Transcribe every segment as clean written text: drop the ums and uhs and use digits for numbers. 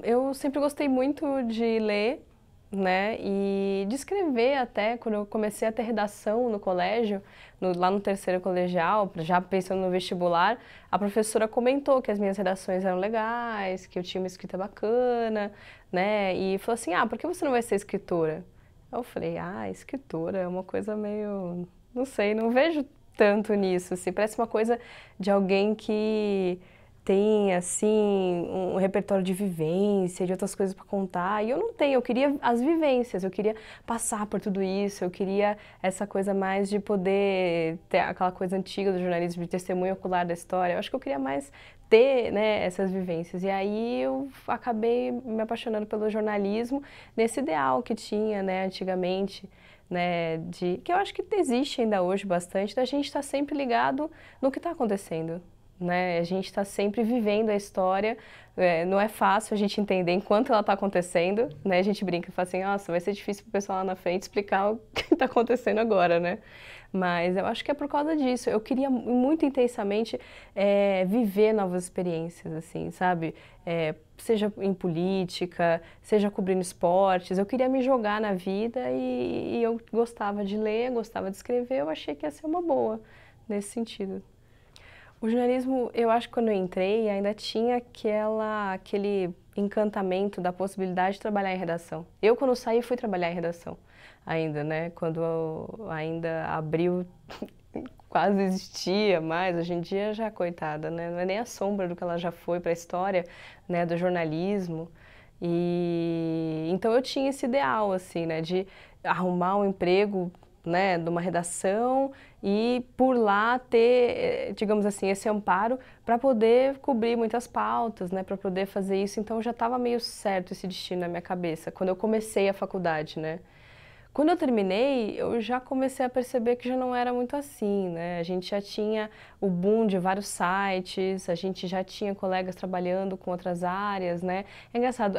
Eu sempre gostei muito de ler, né, e de escrever até, quando eu comecei a ter redação no colégio, lá no terceiro colegial, já pensando no vestibular, a professora comentou que as minhas redações eram legais, que eu tinha uma escrita bacana, né, e falou assim, por que você não vai ser escritora? Eu falei, escritora é uma coisa meio, não sei, não vejo tanto nisso, assim, parece uma coisa de alguém que tem, assim, um repertório de vivência, de outras coisas para contar, e eu não tenho, eu queria as vivências, eu queria passar por tudo isso, eu queria essa coisa mais de poder ter aquela coisa antiga do jornalismo, de testemunho ocular da história, eu acho que eu queria mais ter, né, essas vivências, e aí eu acabei me apaixonando pelo jornalismo, nesse ideal que tinha, né, antigamente, né, que eu acho que existe ainda hoje bastante, da gente estar sempre ligado no que está acontecendo, né? A gente está sempre vivendo a história, não é fácil a gente entender enquanto ela está acontecendo, né? A gente brinca e fala assim, nossa, vai ser difícil para o pessoal lá na frente explicar o que está acontecendo agora, né? Mas eu acho que é por causa disso. Eu queria muito intensamente viver novas experiências, assim, sabe? Seja em política, seja cobrindo esportes, eu queria me jogar na vida e eu gostava de ler, gostava de escrever, eu achei que ia ser uma boa nesse sentido. O jornalismo, eu acho que quando eu entrei, ainda tinha aquele encantamento da possibilidade de trabalhar em redação. Eu, quando saí, fui trabalhar em redação ainda, né? Quando ainda abriu, quase existia mais. Hoje em dia, já, coitada, né? Não é nem a sombra do que ela já foi para a história, né, do jornalismo. E então eu tinha esse ideal, assim, né, de arrumar um emprego, né, de uma redação e por lá ter, digamos assim, esse amparo para poder cobrir muitas pautas, né, para poder fazer isso. Então já estava meio certo esse destino na minha cabeça quando eu comecei a faculdade, né. Quando eu terminei, eu já comecei a perceber que já não era muito assim, né? A gente já tinha o boom de vários sites, a gente já tinha colegas trabalhando com outras áreas, né? É engraçado,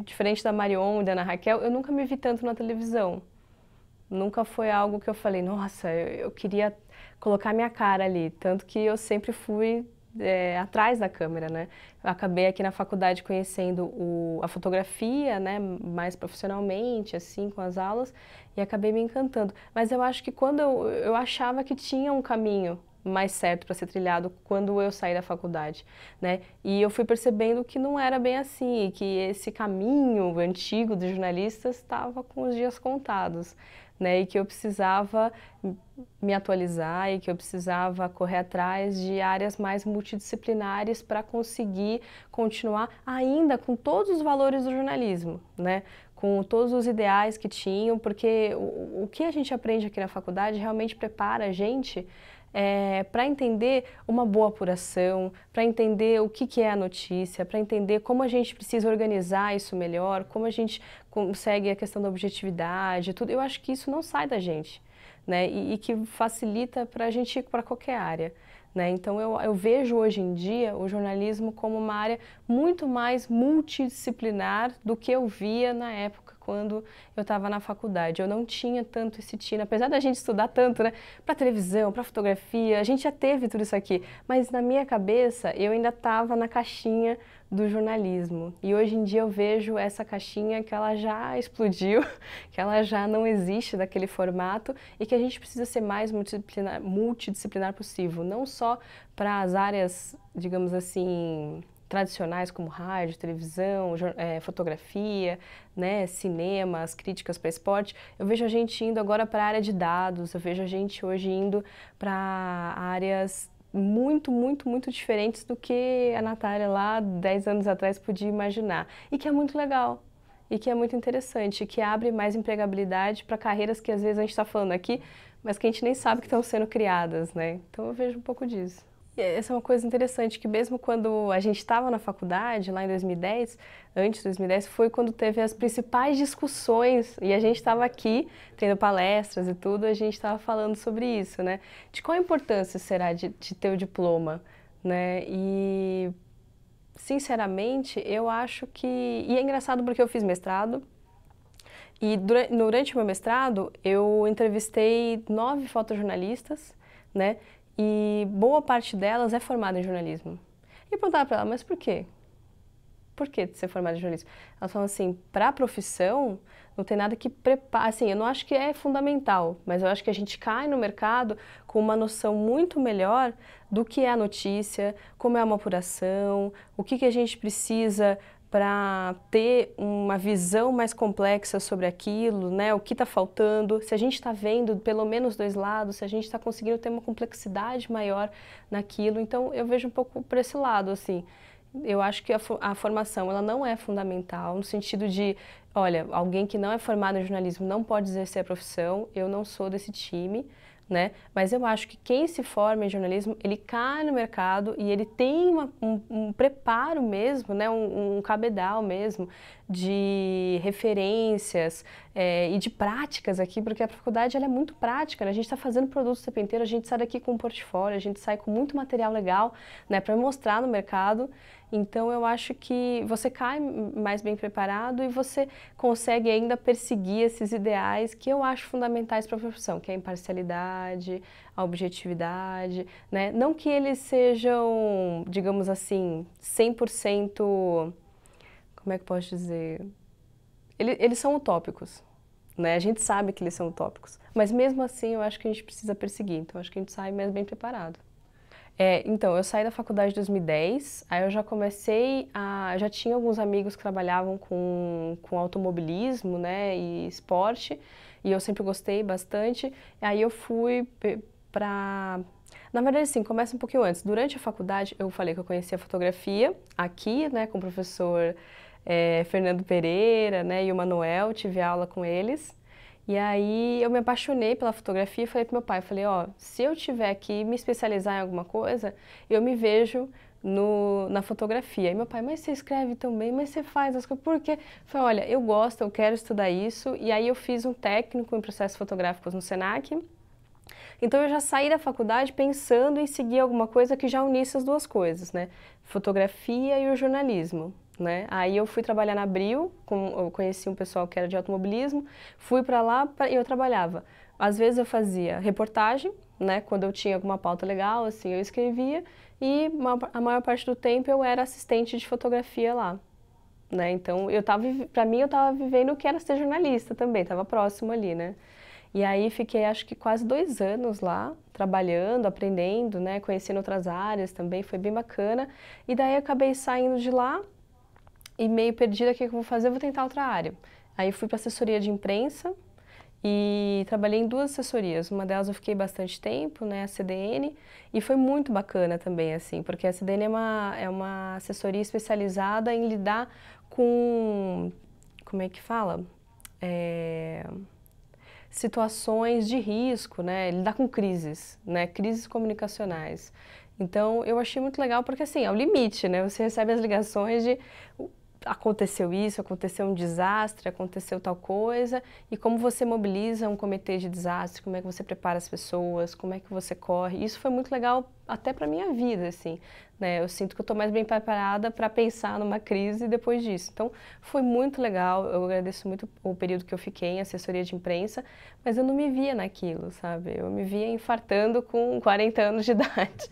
diferente da Marion e da Ana Raquel, eu nunca me vi tanto na televisão. Nunca foi algo que eu falei, nossa, eu queria colocar minha cara ali. Tanto que eu sempre fui atrás da câmera, né? Eu acabei aqui na faculdade conhecendo a fotografia, né, mais profissionalmente, assim, com as aulas, e acabei me encantando. Mas eu acho que quando eu achava que tinha um caminho mais certo para ser trilhado quando eu saí da faculdade, né? E eu fui percebendo que não era bem assim, que esse caminho antigo dos jornalistas estava com os dias contados, né? E que eu precisava me atualizar e que eu precisava correr atrás de áreas mais multidisciplinares para conseguir continuar ainda com todos os valores do jornalismo, né? Com todos os ideais que tinham, porque o que a gente aprende aqui na faculdade realmente prepara a gente para entender uma boa apuração, para entender o que é a notícia, para entender como a gente precisa organizar isso melhor, como a gente consegue a questão da objetividade, tudo. Eu acho que isso não sai da gente, né? E que facilita para a gente ir para qualquer área, né? Então eu vejo hoje em dia o jornalismo como uma área muito mais multidisciplinar do que eu via na época quando eu estava na faculdade. Eu não tinha tanto esse tino, apesar da gente estudar tanto, né, para televisão, para fotografia, a gente já teve tudo isso aqui, mas na minha cabeça eu ainda estava na caixinha do jornalismo. E hoje em dia eu vejo essa caixinha que ela já explodiu, que ela já não existe daquele formato e que a gente precisa ser mais multidisciplinar possível, não só para as áreas, digamos assim, tradicionais como rádio, televisão, fotografia, né, cinema, as críticas para esporte. Eu vejo a gente indo agora para a área de dados, eu vejo a gente hoje indo para áreas muito diferentes do que a Natália lá 10 anos atrás podia imaginar. E que é muito legal, e que é muito interessante, que abre mais empregabilidade para carreiras que às vezes a gente está falando aqui, mas que a gente nem sabe que estão sendo criadas, né? Então eu vejo um pouco disso. E essa é uma coisa interessante, que mesmo quando a gente estava na faculdade, lá em 2010, antes de 2010, foi quando teve as principais discussões, e a gente estava aqui, tendo palestras e tudo, a gente estava falando sobre isso, né? De qual a importância será de ter o diploma, né? E, sinceramente, eu acho que... E é engraçado porque eu fiz mestrado, e durante o meu mestrado, eu entrevistei 9 fotojornalistas, né? E boa parte delas é formada em jornalismo. E eu perguntava para ela, mas por quê? por que ser formada em jornalismo? Elas falam assim, para a profissão, não tem nada que prepare, assim, eu não acho que é fundamental, mas eu acho que a gente cai no mercado com uma noção muito melhor do que é a notícia, como é uma apuração, o que a gente precisa para ter uma visão mais complexa sobre aquilo, né? O que está faltando, se a gente está vendo pelo menos dois lados, se a gente está conseguindo ter uma complexidade maior naquilo. Então, eu vejo um pouco por esse lado, assim. Eu acho que a formação ela não é fundamental, no sentido de, olha, alguém que não é formado em jornalismo não pode exercer a profissão, eu não sou desse time, né? Mas eu acho que quem se forma em jornalismo, ele cai no mercado e ele tem um preparo mesmo, né? Um cabedal mesmo de referências e de práticas aqui, porque a faculdade ela é muito prática, né? A gente está fazendo produtos o tempo inteiro, a gente sai daqui com um portfólio, a gente sai com muito material legal, né? Para mostrar no mercado. Então, eu acho que você cai mais bem preparado e você consegue ainda perseguir esses ideais que eu acho fundamentais para a profissão, que é a imparcialidade, a objetividade, né? Não que eles sejam, digamos assim, 100%, como é que eu posso dizer? Eles são utópicos, né? A gente sabe que eles são utópicos, mas mesmo assim eu acho que a gente precisa perseguir, então acho que a gente sai mais bem preparado. Então, eu saí da faculdade em 2010, aí eu já já tinha alguns amigos que trabalhavam com automobilismo, né, e esporte, e eu sempre gostei bastante, aí eu fui na verdade, assim, começa um pouquinho antes. Durante a faculdade, eu falei que eu conhecia fotografia aqui, né, com o professor Fernando Pereira, né, e o Manuel, tive aula com eles. E aí eu me apaixonei pela fotografia e falei pro meu pai, falei, ó, se eu tiver que me especializar em alguma coisa, eu me vejo na fotografia. E meu pai, mas você escreve também, mas você faz as coisas, por quê? Eu falei, olha, eu gosto, eu quero estudar isso. E aí eu fiz um técnico em processos fotográficos no Senac. Então eu já saí da faculdade pensando em seguir alguma coisa que já unisse as duas coisas, né? Fotografia e o jornalismo. Né? Aí eu fui trabalhar na Abril, eu conheci um pessoal que era de automobilismo, fui para lá e eu trabalhava. Às vezes eu fazia reportagem, né? Quando eu tinha alguma pauta legal, assim, eu escrevia, e a maior parte do tempo eu era assistente de fotografia lá. Né? Então, para mim, eu estava vivendo o que era ser jornalista também, estava próximo ali, né? E aí fiquei, acho que quase 2 anos lá, trabalhando, aprendendo, né? Conhecendo outras áreas também, foi bem bacana. E daí eu acabei saindo de lá, e meio perdida, o que eu vou fazer? Eu vou tentar outra área. Aí fui para assessoria de imprensa e trabalhei em 2 assessorias. Uma delas eu fiquei bastante tempo, né, a CDN, e foi muito bacana também, assim, porque a CDN é uma assessoria especializada em lidar com, como é que fala? Situações de risco, né, lidar com crises, né, crises comunicacionais. Então, eu achei muito legal porque, assim, é o limite, né, você recebe as ligações de aconteceu isso, aconteceu um desastre, aconteceu tal coisa, e como você mobiliza um comitê de desastre, como é que você prepara as pessoas, como é que você corre. Isso foi muito legal até para minha vida, assim, né? Eu sinto que eu estou mais bem preparada para pensar numa crise depois disso. Então, foi muito legal, eu agradeço muito o período que eu fiquei em assessoria de imprensa, mas eu não me via naquilo, sabe? Eu me via infartando com 40 anos de idade.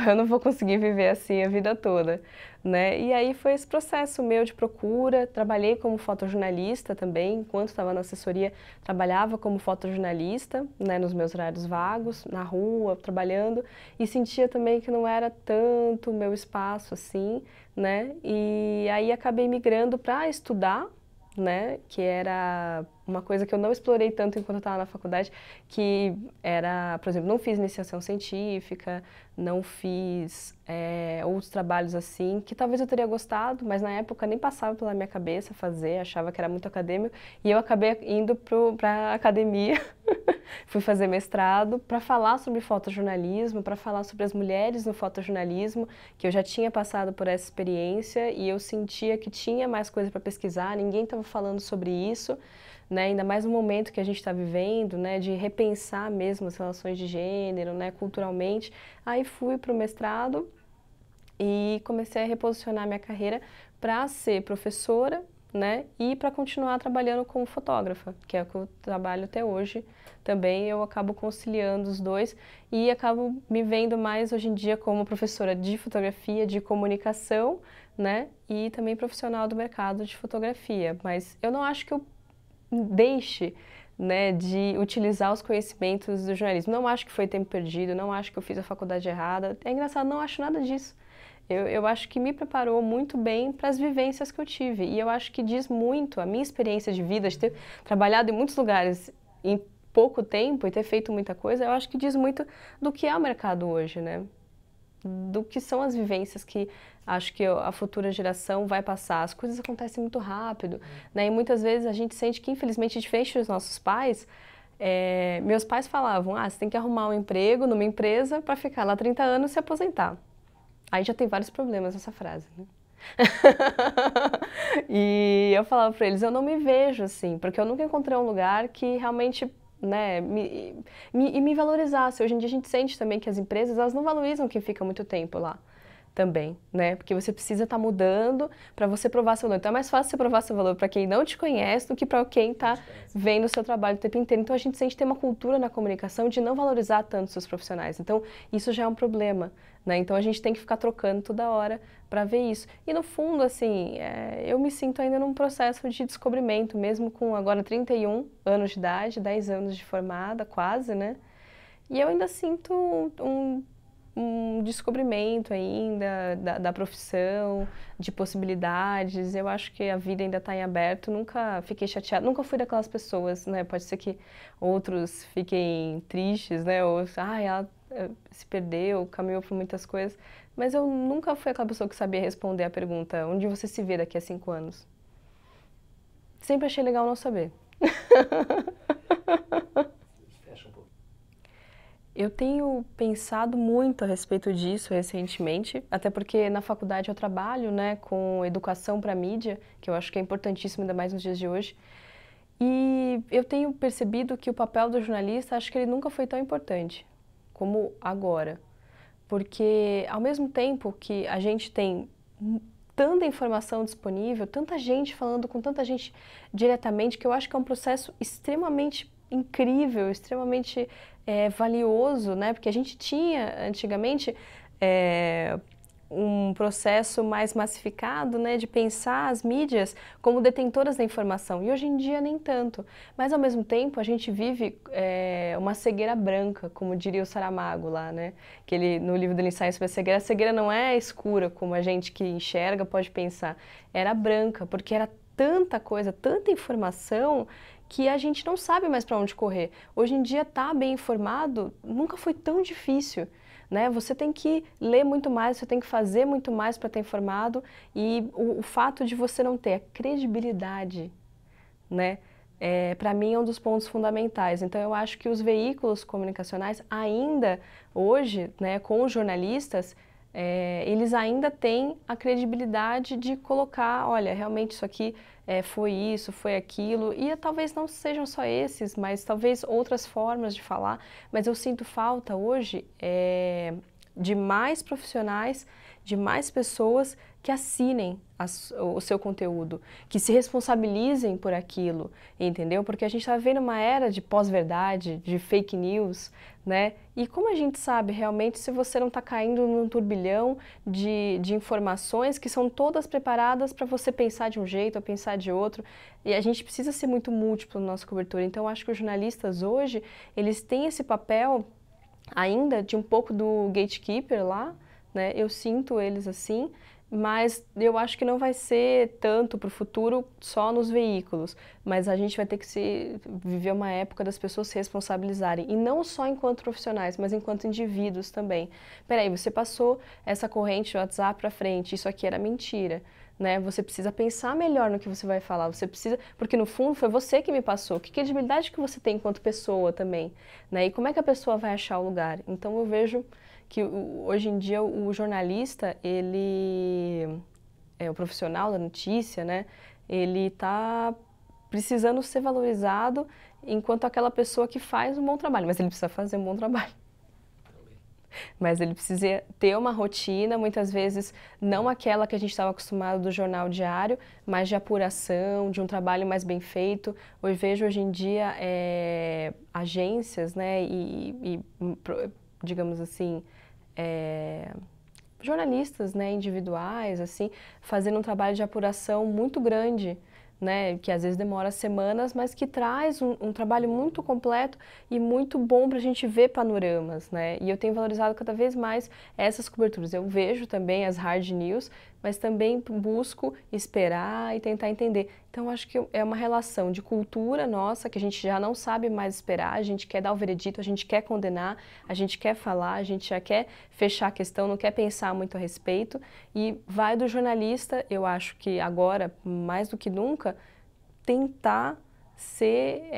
Eu não vou conseguir viver assim a vida toda, né? E aí foi esse processo meu de procura, trabalhei como fotojornalista também, enquanto estava na assessoria, trabalhava como fotojornalista, né, nos meus horários vagos, na rua, trabalhando, e sentia também que não era tanto o meu espaço assim, né? E aí acabei migrando para estudar, né, que era uma coisa que eu não explorei tanto enquanto eu estava na faculdade, que era, por exemplo, não fiz iniciação científica, não fiz outros trabalhos assim, que talvez eu teria gostado, mas na época nem passava pela minha cabeça fazer, achava que era muito acadêmico, e eu acabei indo para a academia, fui fazer mestrado para falar sobre fotojornalismo, para falar sobre as mulheres no fotojornalismo, que eu já tinha passado por essa experiência e eu sentia que tinha mais coisa para pesquisar, ninguém estava falando sobre isso, né, ainda mais no momento que a gente está vivendo, né, de repensar mesmo as relações de gênero, né, culturalmente. Aí fui para o mestrado e comecei a reposicionar minha carreira para ser professora, né? E para continuar trabalhando como fotógrafa, que é o que eu trabalho até hoje. Também eu acabo conciliando os dois e acabo me vendo mais hoje em dia como professora de fotografia, de comunicação, né? E também profissional do mercado de fotografia. Mas eu não acho que eu deixe, né, de utilizar os conhecimentos do jornalismo. Não acho que foi tempo perdido, não acho que eu fiz a faculdade errada. É engraçado, não acho nada disso. Eu acho que me preparou muito bem para as vivências que eu tive. E eu acho que diz muito, a minha experiência de vida, de ter trabalhado em muitos lugares em pouco tempo e ter feito muita coisa, eu acho que diz muito do que é o mercado hoje, né? Do que são as vivências que acho que a futura geração vai passar. As coisas acontecem muito rápido, né? E muitas vezes a gente sente que, infelizmente, diferente dos nossos pais, meus pais falavam, você tem que arrumar um emprego numa empresa para ficar lá 30 anos e se aposentar. Aí já tem vários problemas essa frase, né? E eu falava para eles, eu não me vejo assim, porque eu nunca encontrei um lugar que realmente, né, me valorizasse. Hoje em dia a gente sente também que as empresas, elas não valorizam quem fica muito tempo lá também, né? Porque você precisa estar mudando para você provar seu valor. Então é mais fácil você provar seu valor para quem não te conhece do que para quem está vendo o seu trabalho o tempo inteiro. Então a gente sente ter uma cultura na comunicação de não valorizar tanto os seus profissionais. Então isso já é um problema, né? Então a gente tem que ficar trocando toda hora para ver isso. E no fundo, assim, eu me sinto ainda num processo de descobrimento, mesmo com agora 31 anos de idade, 10 anos de formada, quase, né? E eu ainda sinto um descobrimento ainda da profissão, de possibilidades. Eu acho que a vida ainda está em aberto. Nunca fiquei chateada, nunca fui daquelas pessoas, né? Pode ser que outros fiquem tristes, né? Ou, ela se perdeu, caminhou por muitas coisas. Mas eu nunca fui aquela pessoa que sabia responder a pergunta: onde você se vê daqui a 5 anos? Sempre achei legal não saber. Eu tenho pensado muito a respeito disso recentemente, até porque na faculdade eu trabalho, né, com educação para mídia, que eu acho que é importantíssimo ainda mais nos dias de hoje. E eu tenho percebido que o papel do jornalista, acho que ele nunca foi tão importante como agora. Porque ao mesmo tempo que a gente tem tanta informação disponível, tanta gente falando com tanta gente diretamente, que eu acho que é um processo extremamente incrível, extremamente valioso, né? Porque a gente tinha antigamente um processo mais massificado, né, de pensar as mídias como detentoras da informação, e hoje em dia nem tanto. Mas ao mesmo tempo a gente vive uma cegueira branca, como diria o Saramago lá, né? Que ele, no livro dele Ensaio sobre a cegueira não é escura como a gente que enxerga pode pensar, era branca, porque era tanta coisa, tanta informação que a gente não sabe mais para onde correr. Hoje em dia estar bem informado nunca foi tão difícil, né? Você tem que ler muito mais, você tem que fazer muito mais para estar informado, e o fato de você não ter a credibilidade, né? Para mim é um dos pontos fundamentais. Então eu acho que os veículos comunicacionais ainda hoje, né, com os jornalistas, eles ainda têm a credibilidade de colocar, olha, realmente isso aqui foi isso, foi aquilo, e talvez não sejam só esses, mas talvez outras formas de falar, mas eu sinto falta hoje de mais profissionais, de mais pessoas que assinem o seu conteúdo, que se responsabilizem por aquilo, entendeu? Porque a gente está vivendo uma era de pós-verdade, de fake news, né? E como a gente sabe realmente se você não está caindo num turbilhão de informações que são todas preparadas para você pensar de um jeito ou pensar de outro, e a gente precisa ser muito múltiplo na nossa cobertura. Então, eu acho que os jornalistas hoje, eles têm esse papel ainda de um pouco do gatekeeper lá, né? Eu sinto eles assim, mas eu acho que não vai ser tanto para o futuro só nos veículos, mas a gente vai ter que viver uma época das pessoas se responsabilizarem, e não só enquanto profissionais, mas enquanto indivíduos também. Peraí, você passou essa corrente do WhatsApp para frente, isso aqui era mentira, né? Você precisa pensar melhor no que você vai falar, você precisa, porque no fundo foi você que me passou, que credibilidade que você tem enquanto pessoa também, né? E como é que a pessoa vai achar o lugar? Então eu vejo que hoje em dia o jornalista, o profissional da notícia, né, ele está precisando ser valorizado enquanto aquela pessoa que faz um bom trabalho, mas ele precisa fazer um bom trabalho. mas ele precisa ter uma rotina, muitas vezes não aquela que a gente estava acostumado do jornal diário, mas de apuração, de um trabalho mais bem feito. Eu vejo hoje em dia agências, né, digamos assim, jornalistas, né, individuais, assim, fazendo um trabalho de apuração muito grande, né, que às vezes demora semanas, mas que traz um trabalho muito completo e muito bom para a gente ver panoramas, né, e eu tenho valorizado cada vez mais essas coberturas. Eu vejo também as hard news, mas também busco esperar e tentar entender. Então, acho que é uma relação de cultura nossa, que a gente já não sabe mais esperar, a gente quer dar o veredito, a gente quer condenar, a gente quer falar, a gente já quer fechar a questão, não quer pensar muito a respeito, e vai do jornalista, eu acho que agora, mais do que nunca, tentar ser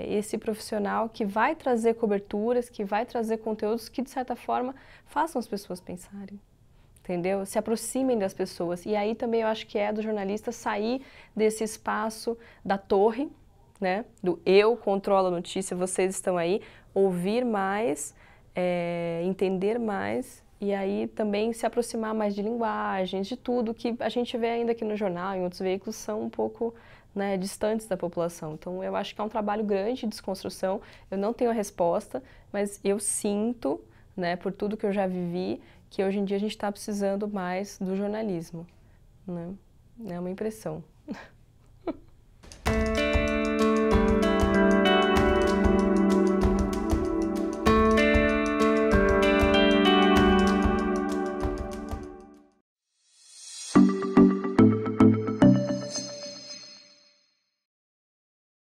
esse profissional que vai trazer coberturas, que vai trazer conteúdos que, de certa forma, façam as pessoas pensarem. Entendeu? Se aproximem das pessoas. E aí também eu acho que é do jornalista sair desse espaço da torre, né? Do eu controlo a notícia, vocês estão aí, ouvir mais, entender mais e aí também se aproximar mais de linguagens, de tudo que a gente vê ainda aqui no jornal, em outros veículos, são um pouco, né, distantes da população. Então eu acho que é um trabalho grande de desconstrução. Eu não tenho a resposta, mas eu sinto, né, por tudo que eu já vivi, que hoje em dia a gente está precisando mais do jornalismo, né? É uma impressão.